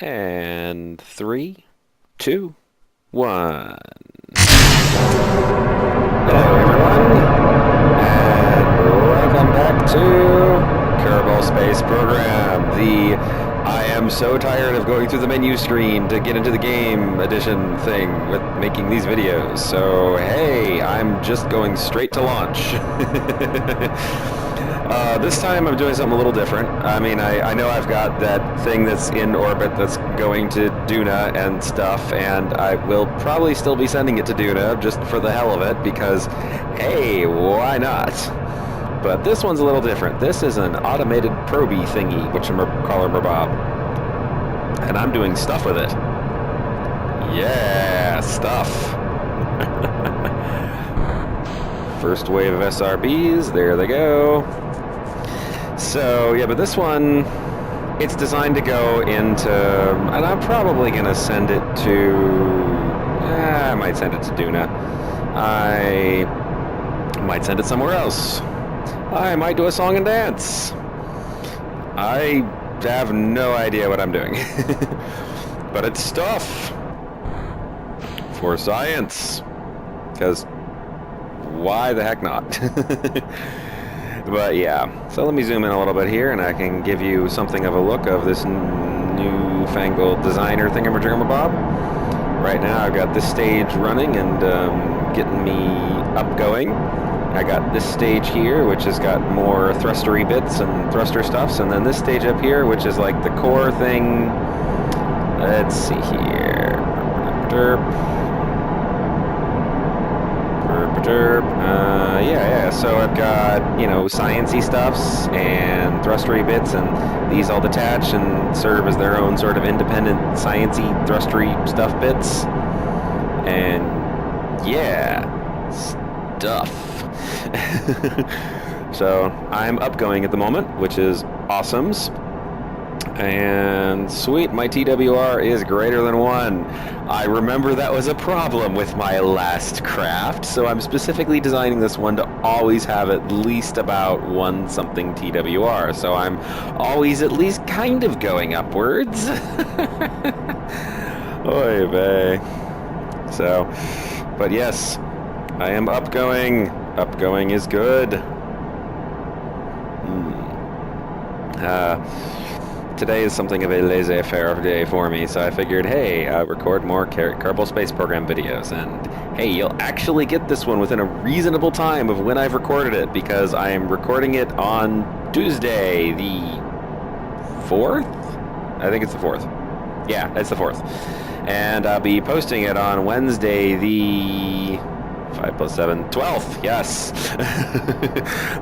And three, two, one. Hello, everyone, and welcome back to Kerbal Space Program, the I am so tired of going through the menu screen to get into the game edition thing with making these videos. So, hey, I'm just going straight to launch. This time I'm doing something a little different. I mean, I know I've got that thing that's in orbit that's going to Duna and stuff, and I will probably still be sending it to Duna just for the hell of it, because, hey, why not? But this one's a little different. This is an automated proby thingy, whatchamacallermerbob. And I'm doing stuff with it. Yeah, stuff. First wave of SRBs, there they go. So, yeah, but this one, it's designed to go into, and I'm probably going to send it to, I might send it to Duna. I might send it somewhere else. I might do a song and dance. I have no idea what I'm doing. But it's stuff. For science. Because why the heck not? But yeah, so let me zoom in a little bit here and I can give you something of a look of this newfangled designer thingamajigamabob. Right now I've got this stage running and getting me up going. I got this stage here, which has got more thrustery bits and thruster stuffs, and then this stage up here, which is like the core thing. Let's see here. Yeah, so I've got, you know, sciencey stuffs and thrustery bits, and these all detach and serve as their own sort of independent sciencey thrustery stuff bits. And yeah, stuff. So I'm upgoing at the moment, which is awesomes. And sweet, my TWR is greater than 1. I remember that was a problem with my last craft, so I'm specifically designing this one to always have at least about 1 something TWR, so I'm always at least kind of going upwards. Oy vey. So, but yes, I am upgoing. Upgoing is good. Today is something of a laissez-faire day for me, so I figured, hey, record more Kerbal Space Program videos, and hey, you'll actually get this one within a reasonable time of when I've recorded it, because I am recording it on Tuesday, the 4th? I think it's the 4th. Yeah, it's the 4th. And I'll be posting it on Wednesday, the 5 plus 7, 12th, yes.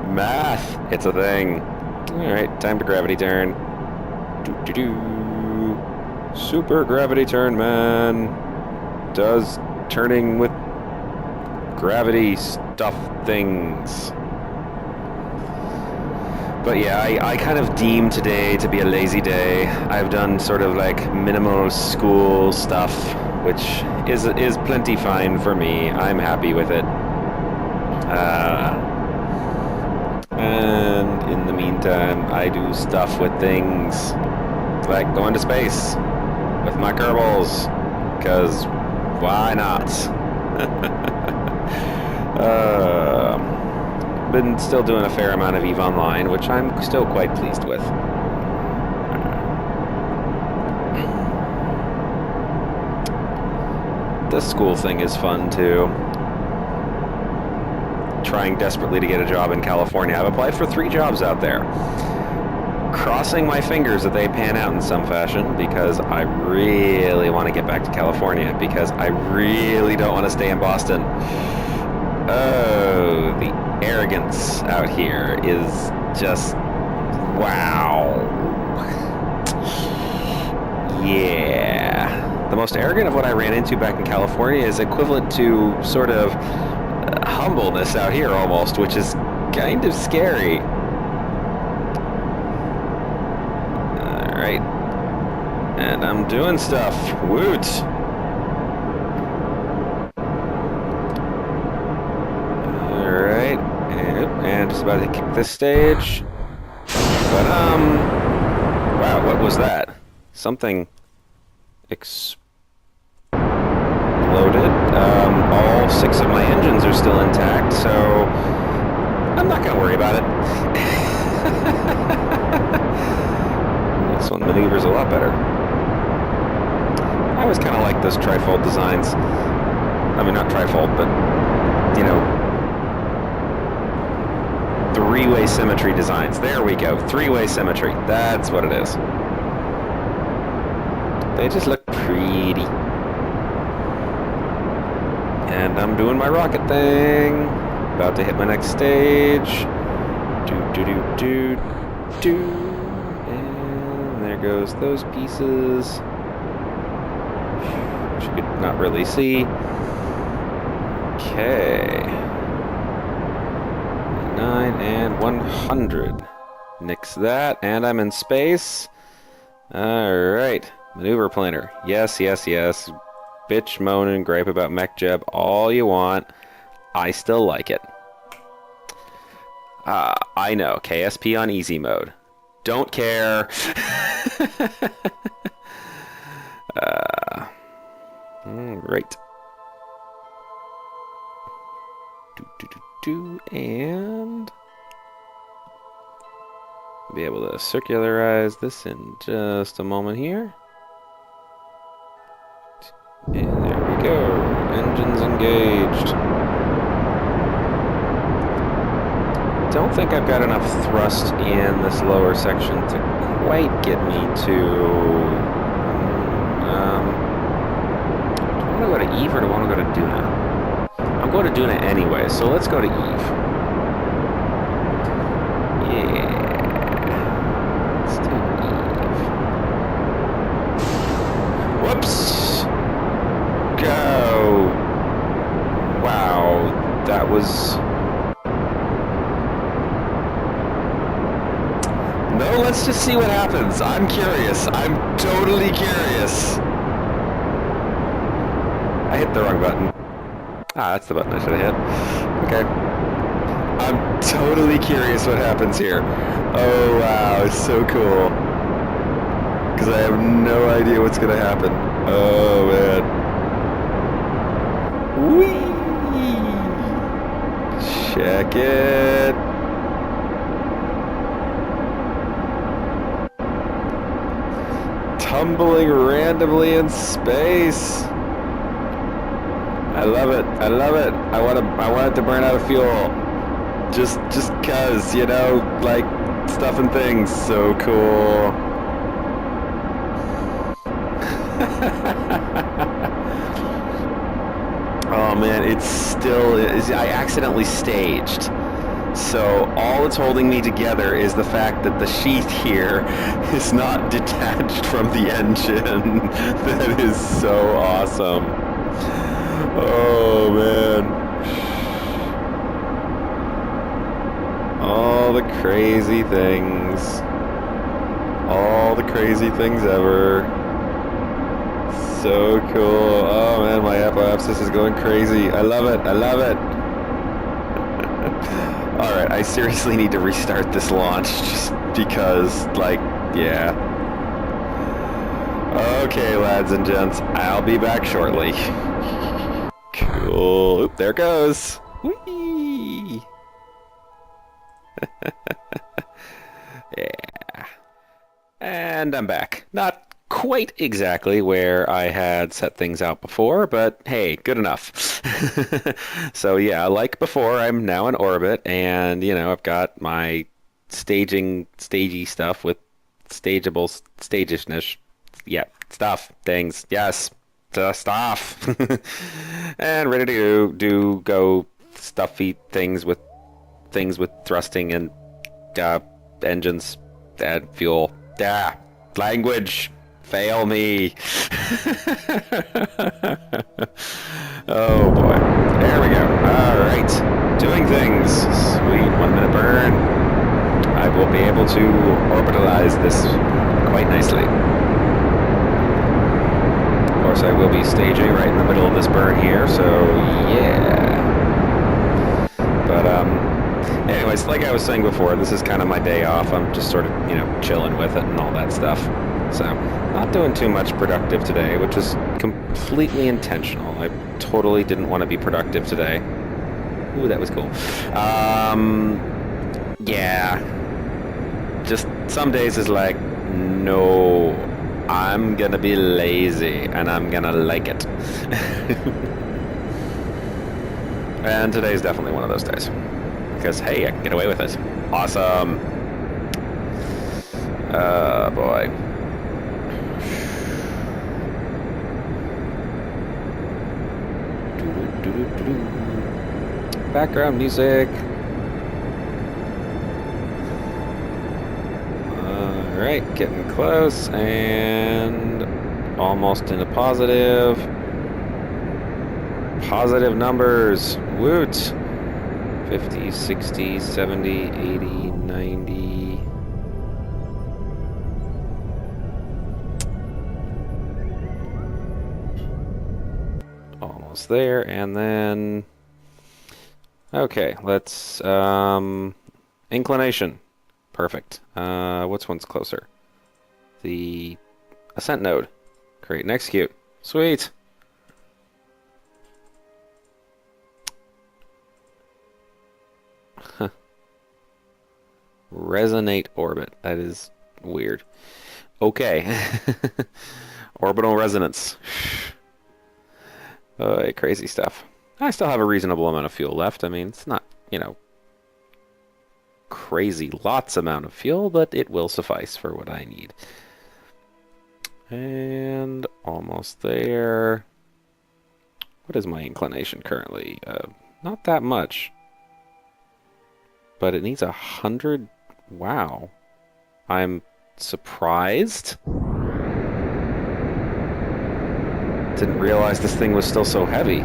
Math, it's a thing. Alright, time to gravity turn. Super gravity turn, man. Does turning with gravity stuff things. But yeah, I kind of deem today to be a lazy day. I've done sort of like minimal school stuff, which is plenty fine for me. I'm happy with it. And in the meantime, I do stuff with things like going to space with my Kerbals, because why not? Been still doing a fair amount of EVE Online, which I'm still quite pleased with. The school thing is fun too. Trying desperately to get a job in California. I've applied for 3 jobs out there. Crossing my fingers that they pan out in some fashion, because I really want to get back to California, because I really don't want to stay in Boston. Oh, the arrogance out here is just wow. Yeah. The most arrogant of what I ran into back in California is equivalent to sort of humbleness out here almost, which is kind of scary. Alright. And I'm doing stuff. Woot! Alright. And just about to kick this stage. But, wow, what was that? Something exploded. All 6 of my engines are still intact, so I'm not going to worry about it. This one maneuvers a lot better. I always kind of like those trifold designs. I mean, not trifold, but, you know, three-way symmetry designs. There we go. Three-way symmetry. That's what it is. They just look pretty. And I'm doing my rocket thing. About to hit my next stage. Do. And there goes those pieces. Which you could not really see. Okay. 9 and 100. Nix that, and I'm in space. Alright. Maneuver planner. Yes. Bitch, moan, and gripe about MechJeb all you want. I still like it. I know. KSP on easy mode. Don't care. Right. And be able to circularize this in just a moment here. And there we go. Engines engaged. Don't think I've got enough thrust in this lower section to quite get me to... do I want to go to Eve or do I want to go to Duna? I'm going to Duna anyway, so let's go to Eve. Yeah. Let's do Eve. Whoops! Go! Wow, that was... No, let's just see what happens. I'm curious. I'm totally curious. I hit the wrong button. Ah, that's the button I should have hit. Okay. I'm totally curious what happens here. Oh, wow, it's so cool. Because I have no idea what's going to happen. Oh, man. Whee! Check it. Tumbling randomly in space. I love it. I love it. I want it to burn out of fuel. Just cause, you know, like stuff and things. So cool. Oh man, it's still, I accidentally staged. So all that's holding me together is the fact that the sheath here is not detached from the engine. That is so awesome. Oh man. All the crazy things. All the crazy things ever. So cool. Oh man, my apoapsis is going crazy. I love it. I love it. Alright, I seriously need to restart this launch just because, like, yeah. Okay, lads and gents, I'll be back shortly. Cool. Oop, there it goes. Whee! Yeah. And I'm back. Not quite exactly where I had set things out before, but hey, good enough. So yeah, like before, I'm now in orbit, and you know, I've got my stagey stuff with stageable stagishness. Yeah, stuff, things, yes, stuff. And ready to go stuffy things with thrusting and engines and fuel. Language. Fail me. Oh boy. There we go. Alright. Doing things. Sweet. 1 minute burn. I will be able to orbitalize this quite nicely. Of course, I will be staging right in the middle of this burn here, so yeah. But, anyways, like I was saying before, this is kind of my day off. I'm just sort of, you know, chilling with it and all that stuff. So, not not doing too much productive today, which is completely intentional. I totally didn't want to be productive today. Ooh, that was cool. Yeah. Just some days is like, no, I'm gonna be lazy, and I'm gonna like it. And today's definitely one of those days. Because, hey, I can get away with it. Awesome. Boy. Background music. Alright, getting close, and almost into positive. Positive numbers. Woot. 50, 60, 70, 80, 90. Almost there, and then... Okay, let's... inclination. Perfect. Which one's closer? The ascent node. Create and execute. Sweet. Resonate orbit. That is weird. Okay. Orbital resonance. Crazy stuff. I still have a reasonable amount of fuel left. I mean, it's not, crazy lots amount of fuel, but it will suffice for what I need. And almost there. What is my inclination currently? Not that much. But it needs 100. Wow. I'm surprised. Didn't realize this thing was still so heavy.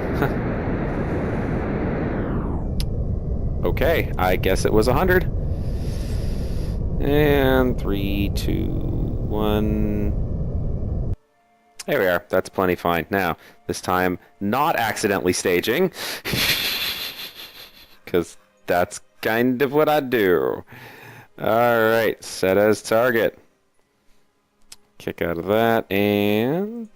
Okay, I guess it was 100. And 3, 2, 1. There we are. That's plenty fine. Now, this time, not accidentally staging. Because that's kind of what I do. Alright, set as target. Kick out of that, and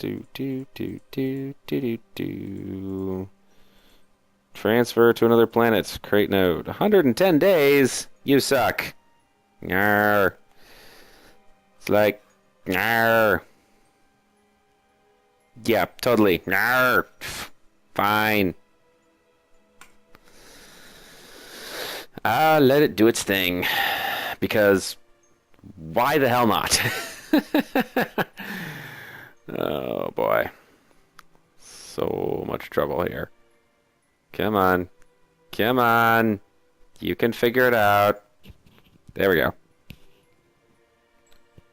transfer to another planet. Create node. 110 days? You suck. Ngarr. It's like, ngarr. Yeah, totally. Ngarr. Fine. Let it do its thing. Because why the hell not? Oh boy. So much trouble here. Come on. Come on. You can figure it out. There we go.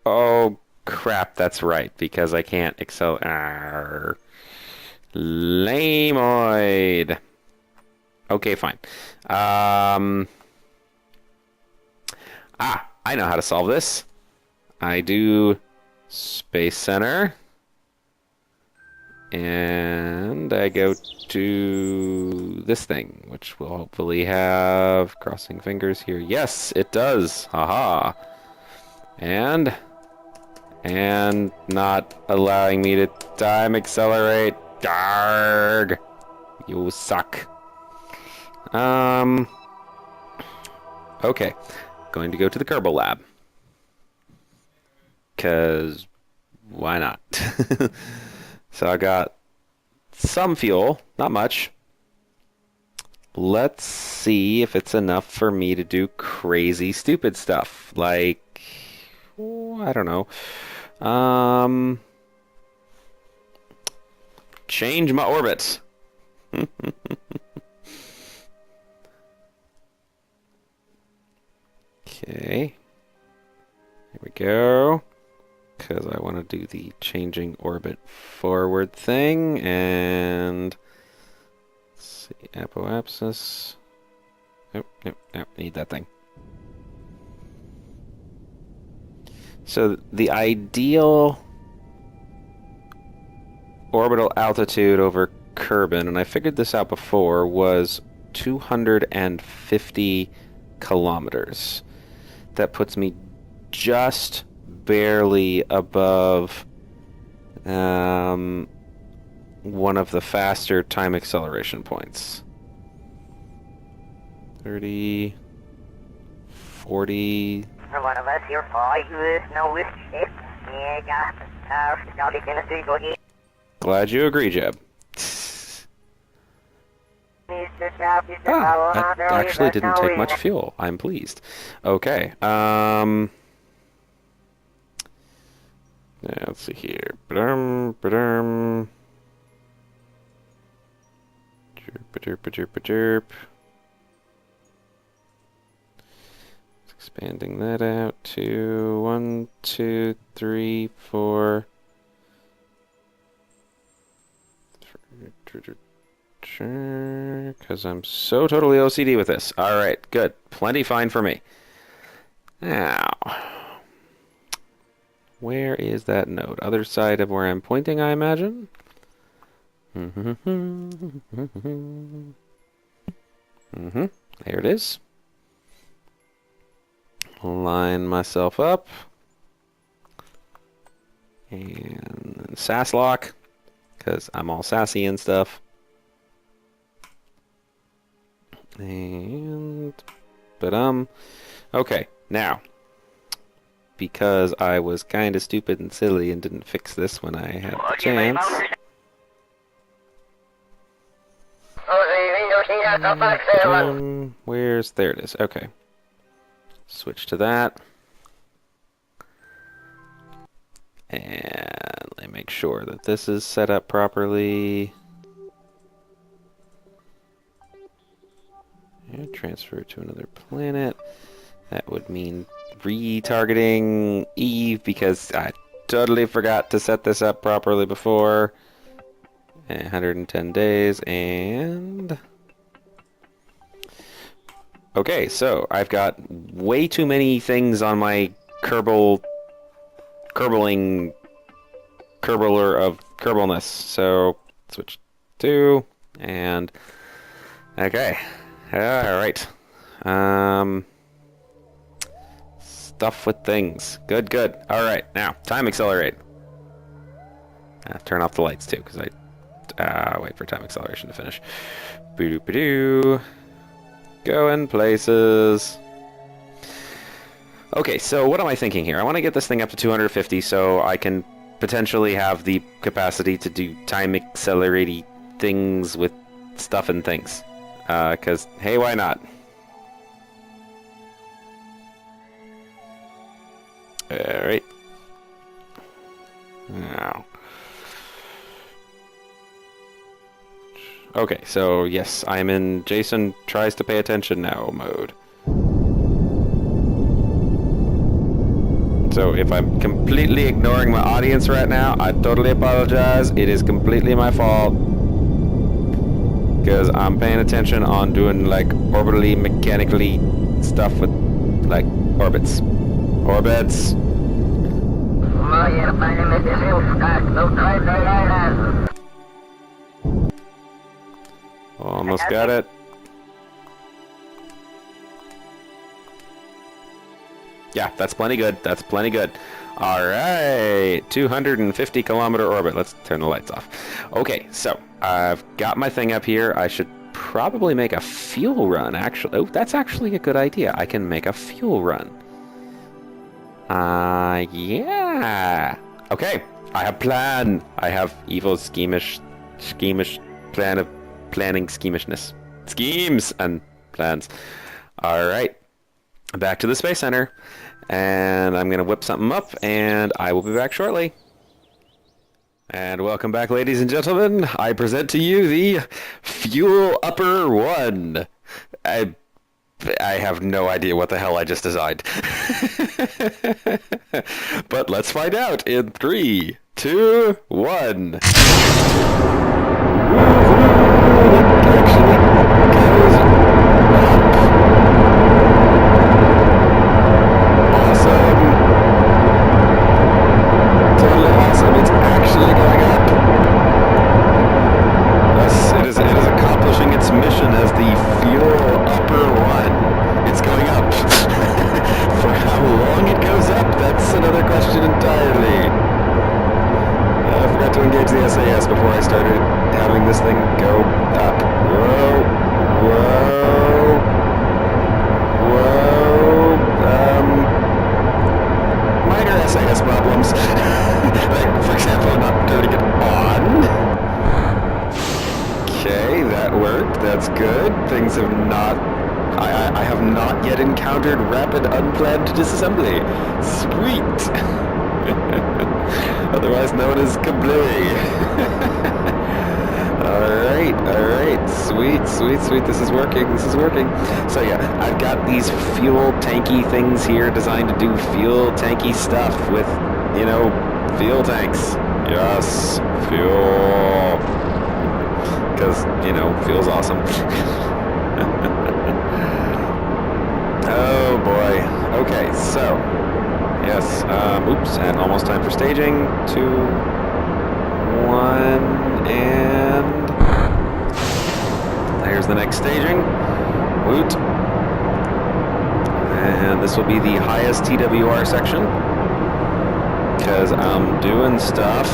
Oh crap, that's right, because I can't excel. Lameoid. Okay, fine. I know how to solve this. I do Space Center. And I go to this thing, which will hopefully have, crossing fingers here. Yes, it does. Haha. And not allowing me to time accelerate. Darg. You suck. Okay. Going to go to the Kerbal lab. Because why not? So I got some fuel, not much. Let's see if it's enough for me to do crazy, stupid stuff. Like, I don't know. Change my orbit. Okay. Here we go. Because I want to do the changing orbit forward thing. And let's see, apoapsis. Nope, need that thing. So the ideal orbital altitude over Kerbin, and I figured this out before, was 250 kilometers. That puts me just barely above one of the faster time acceleration points. 30, 40. For one of us here, no shit. Glad you agree, Jeb. That actually didn't take much fuel. I'm pleased. Okay. Yeah, let's see here. Ba-dum, ba-dum. Chirp, chirp, chirp. Expanding that out to 1, 2, 3, 4. Because I'm so totally OCD with this. Alright, good. Plenty fine for me. Now, where is that node? Other side of where I'm pointing, I imagine? There it is. Line myself up. And sass lock, because I'm all sassy and stuff. And okay, now, because I was kind of stupid and silly and didn't fix this when I had the chance. There it is. Okay. Switch to that. And let me make sure that this is set up properly. And transfer to another planet. That would mean retargeting Eve because I totally forgot to set this up properly before. 110 days and... Okay, so I've got way too many things on my Kerbaler of Kerbalness. So switch to and okay. Alright. Stuff with things. Good, good. Alright, now time accelerate. Turn off the lights too, because I wait for time acceleration to finish. Boo-doo-ba-doo. Going places. Okay, so what am I thinking here? I want to get this thing up to 250 so I can potentially have the capacity to do time accelerating things with stuff and things. Because, hey, why not? Alright. Now. Okay, so yes, I'm in Jason tries to pay attention now mode. So if I'm completely ignoring my audience right now, I totally apologize. It is completely my fault. Because I'm paying attention on doing like orbitally, mechanically stuff with like orbits. Orbits. Almost got it. Yeah, that's plenty good. That's plenty good. Alright, 250 kilometer orbit. Let's turn the lights off. Okay, so I've got my thing up here. I should probably make a fuel run, actually. Oh, that's actually a good idea. I can make a fuel run. Yeah. Okay, I have plan. I have evil schemish plan of planning schemishness. Schemes and plans. Alright. Back to the Space Center. And I'm going to whip something up, and I will be back shortly. And welcome back, ladies and gentlemen. I present to you the Fuel Upper 1. I have no idea what the hell I just designed. But let's find out in 3, 2, 1. this thing go up. Whoa, whoa, whoa. Minor SAS problems. Like, for example, I'm not turning it on. Okay, that worked. That's good. Things have not... I have not yet encountered rapid unplanned disassembly. Sweet. Otherwise known as kablooey. Alright, sweet, this is working. So yeah, I've got these fuel tanky things here designed to do fuel tanky stuff with, you know, fuel tanks. Yes, fuel. Because, you know, fuel's awesome. Oh boy. Okay, so, yes, oops, and almost time for staging. 2, 1, and there's the next staging. Woot. And this will be the highest TWR section, because I'm doing stuff,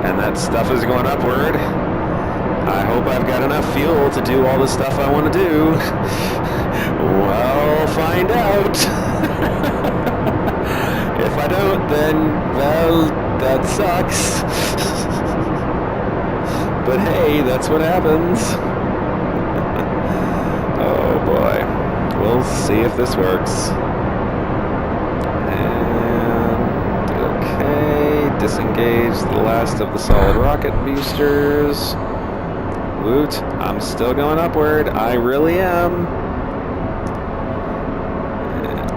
and that stuff is going upward. I hope I've got enough fuel to do all the stuff I want to do. Well, find out. If I don't, then, well, that sucks. But hey, that's what happens. Oh boy. We'll see if this works. And, okay, disengage the last of the solid rocket boosters. Woot, I'm still going upward. I really am.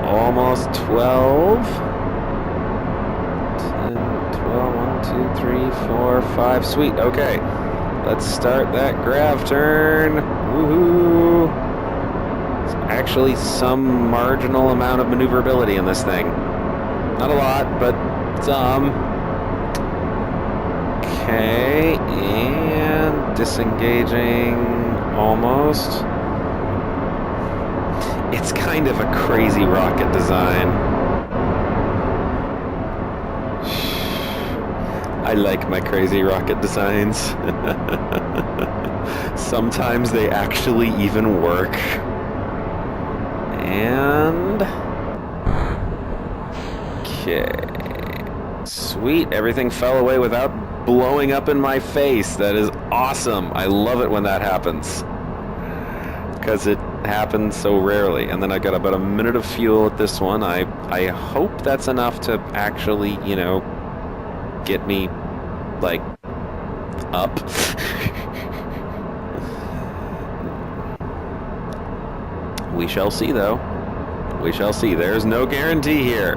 Almost 12. 10, 12, 1, 2, 3, 4, 5. Sweet, okay. Let's start that grav turn. Woohoo! There's actually some marginal amount of maneuverability in this thing. Not a lot, but some. Okay, and disengaging almost. It's kind of a crazy rocket design. I like my crazy rocket designs. Sometimes they actually even work. And... okay. Sweet, everything fell away without blowing up in my face. That is awesome. I love it when that happens, because it happens so rarely. And then I got about a minute of fuel at this one. I hope that's enough to actually, you know, get me, like, up. We shall see, though. We shall see. There's no guarantee here.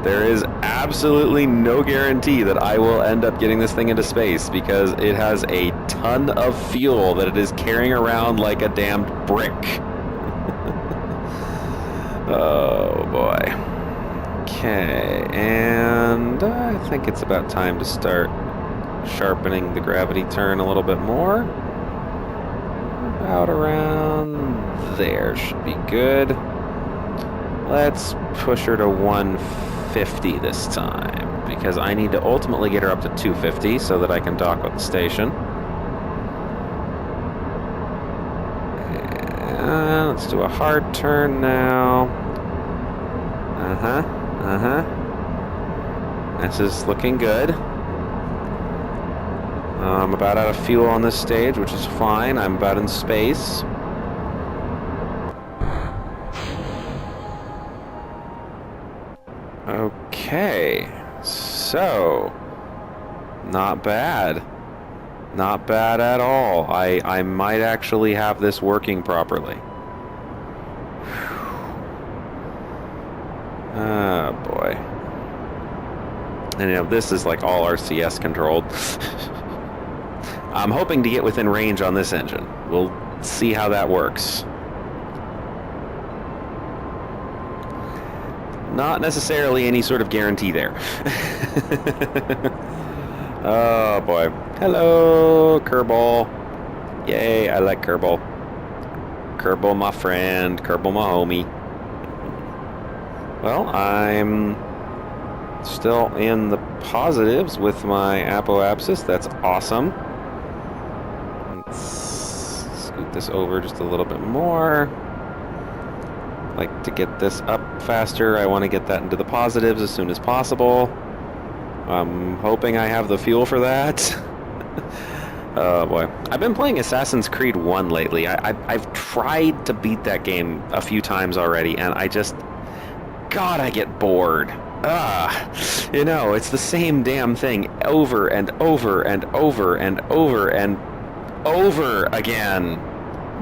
There is absolutely no guarantee that I will end up getting this thing into space, because it has a ton of fuel that it is carrying around like a damned brick. Oh boy. Okay, and I think it's about time to start sharpening the gravity turn a little bit more. About around there should be good. Let's push her to 150 this time, because I need to ultimately get her up to 250 so that I can dock with the station. And let's do a hard turn now. This is looking good. I'm about out of fuel on this stage, which is fine. I'm about in space. Okay, so not bad. Not bad at all. I might actually have this working properly. Oh boy. And you know, this is like all RCS controlled. I'm hoping to get within range on this engine. We'll see how that works. Not necessarily any sort of guarantee there. Oh boy. Hello, Kerbal. Yay, I like Kerbal. Kerbal, my friend. Kerbal, my homie. Well, I'm still in the positives with my apoapsis. That's awesome. let's scoot this over just a little bit more. Like to get this up faster. I want to get that into the positives as soon as possible. I'm hoping I have the fuel for that. Oh boy. I've been playing Assassin's Creed 1 lately. I've tried to beat that game a few times already, and I just... God, I get bored. You know, it's the same damn thing over and over and over and over and over again.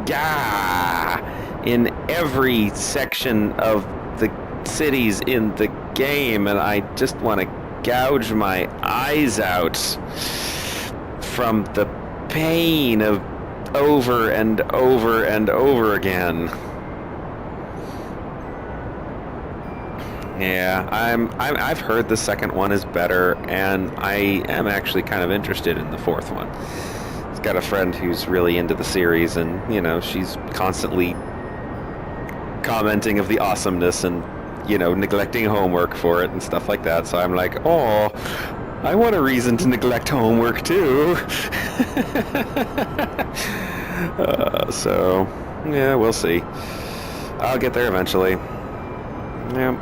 Gah! In every section of the cities in the game, and I just want to gouge my eyes out from the pain of over and over and over again. Yeah, I've heard the second one is better, and I am actually kind of interested in the fourth one. I've got a friend who's really into the series, and, you know, she's constantly commenting of the awesomeness and, you know, neglecting homework for it and stuff like that. So I'm like, oh, I want a reason to neglect homework too. So, yeah, we'll see. I'll get there eventually. Yep.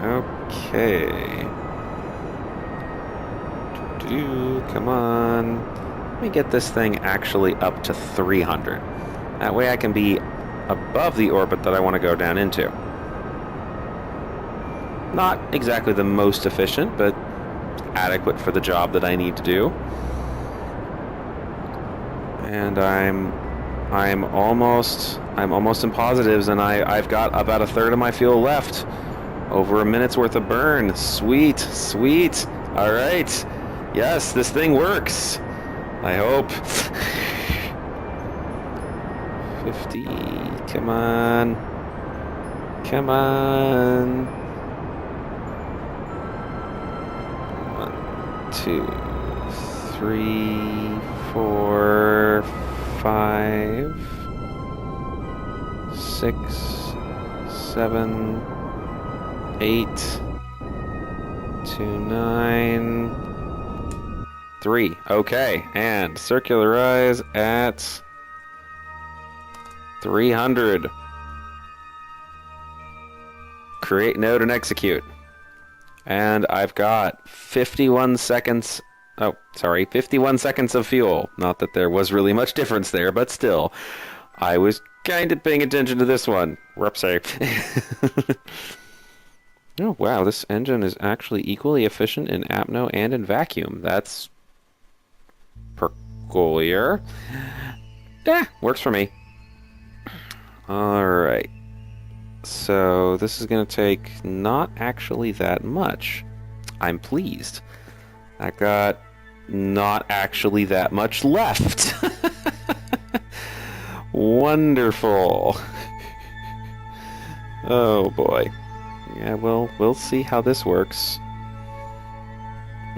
Okay. Come on. Let me get this thing actually up to 300. That way I can be above the orbit that I want to go down into. Not exactly the most efficient, but adequate for the job that I need to do. And I'm almost in positives, and I've got about a third of my fuel left. Over a minute's worth of burn. Sweet, sweet. All right. Yes, this thing works. I hope. 50. Come on. Come on. 1, 2, 3, 4, 5, 6, 7, 8, 2, 9, 3. Okay, and circularize at 300. Create node and execute. And I've got 51 seconds. Oh, sorry, 51 seconds of fuel. Not that there was really much difference there, but still. I was kind of paying attention to this one. Whoopsie. Oh, wow, this engine is actually equally efficient in apno and in vacuum. That's peculiar. Yeah, works for me. Alright. So, this is going to take not actually that much. I'm pleased. I got not actually that much left. Wonderful. Oh, boy. Yeah, well, we'll see how this works.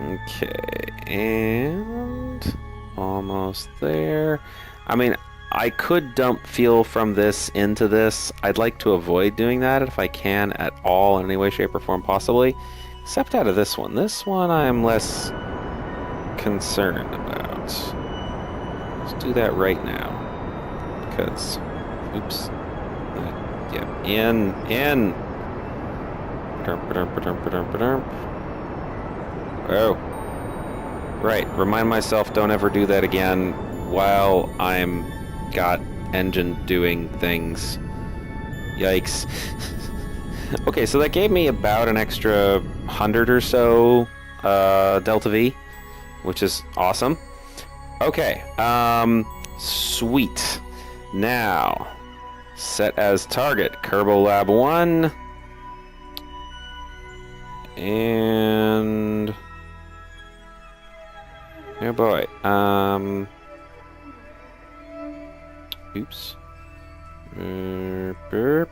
Okay, and almost there. I mean, I could dump fuel from this into this. I'd like to avoid doing that if I can at all in any way, shape, or form possibly. Except out of this one. This one I'm less concerned about. Let's do that right now. Because, oops. Yeah, in. Oh. Right, remind myself don't ever do that again while I'm got engine doing things. Yikes. Okay, so that gave me about an extra 100 or so Delta V, which is awesome. Okay, sweet. Now, set as target, Kerbal Lab 1. And oh boy, oops, burp,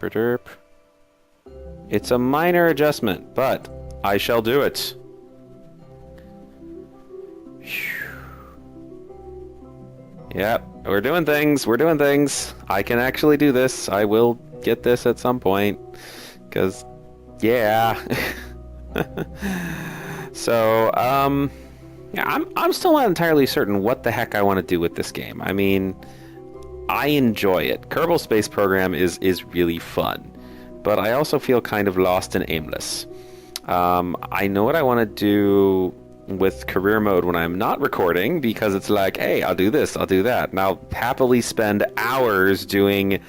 burp. It's a minor adjustment, but I shall do it. Yep, we're doing things. We're doing things. I can actually do this. I will get this at some point, because. Yeah. So, Yeah, I'm still not entirely certain what the heck I want to do with this game. I mean, I enjoy it. Kerbal Space Program is really fun, but I also feel kind of lost and aimless. I know what I want to do with career mode when I'm not recording because it's like, hey, I'll do this, I'll do that, and I'll happily spend hours doing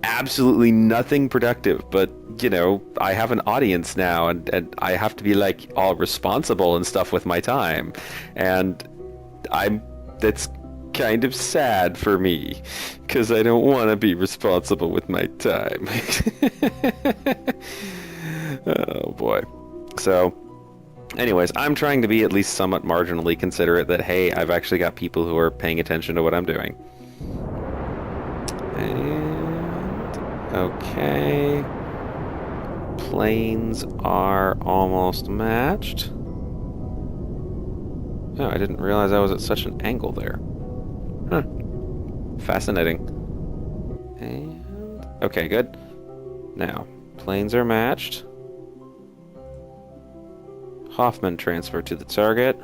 absolutely nothing productive. But you know, I have an audience now, and I have to be like all responsible and stuff with my time, and that's kind of sad for me because I don't want to be responsible with my time. Oh boy. So, anyways, I'm trying to be at least somewhat marginally considerate that, hey, I've actually got people who are paying attention to what I'm doing. And, okay. Planes are almost matched. Oh, I didn't realize I was at such an angle there. Huh. Fascinating. And, okay, good. Now, planes are matched. Hoffman transfer to the target.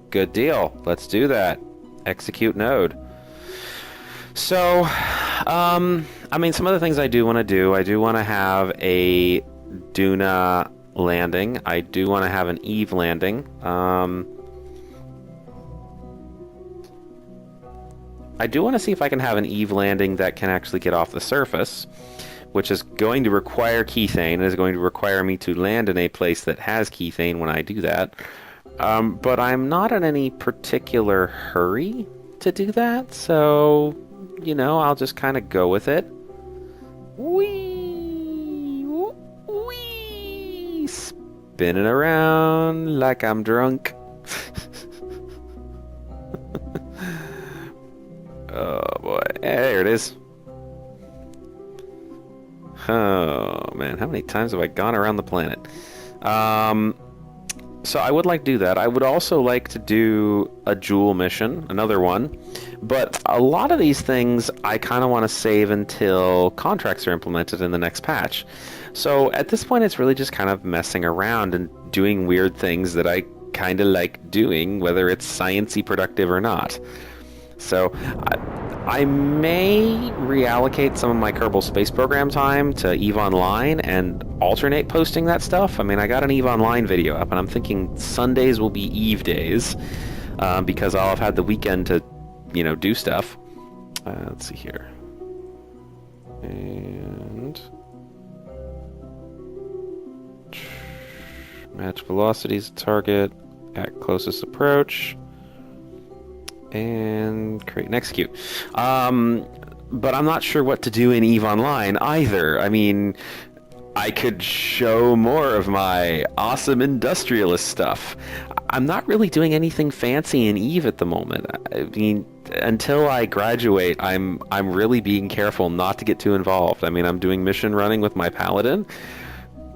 Good deal. Let's do that. Execute node. So, I mean, some of the things I do want to do, I do want to have a Duna landing. I do want to have an Eve landing. I do want to see if I can have an Eve landing that can actually get off the surface, which is going to require Kethane, and is going to require me to land in a place that has Kethane when I do that. But I'm not in any particular hurry to do that, so, you know, I'll just kind of go with it. Whee! Whee! Spinning around like I'm drunk. Oh boy. There it is. Oh man, how many times have I gone around the planet? So I would like to do that. I would also like to do a Joule mission, another one. But a lot of these things I kind of want to save until contracts are implemented in the next patch. So at this point, it's really just kind of messing around and doing weird things that I kind of like doing, whether it's science-y productive or not. So I may reallocate some of my Kerbal Space Program time to EVE Online and alternate posting that stuff. I mean, I got an EVE Online video up, and I'm thinking Sundays will be EVE days because I'll have had the weekend to, you know, do stuff. Let's see here. And match velocities target at closest approach. And create and execute. But I'm not sure what to do in EVE Online either. I mean, I could show more of my awesome industrialist stuff. I'm not really doing anything fancy in EVE at the moment. I mean, until I graduate, I'm really being careful not to get too involved. I mean, I'm doing mission running with my paladin,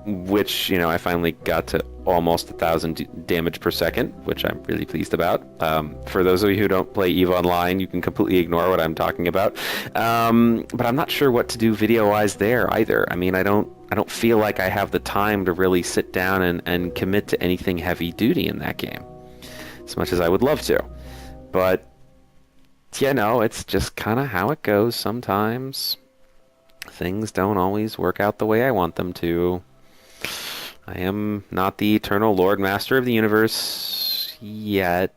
which, you know, I finally got to almost 1,000 damage per second, which I'm really pleased about. For those of you who don't play EVE Online, you can completely ignore what I'm talking about. But I'm not sure what to do video-wise there either. I mean, I don't feel like I have the time to really sit down and commit to anything heavy-duty in that game, as much as I would love to. But, you know, it's just kind of how it goes sometimes. Things don't always work out the way I want them to. I am not the eternal Lord Master of the Universe yet.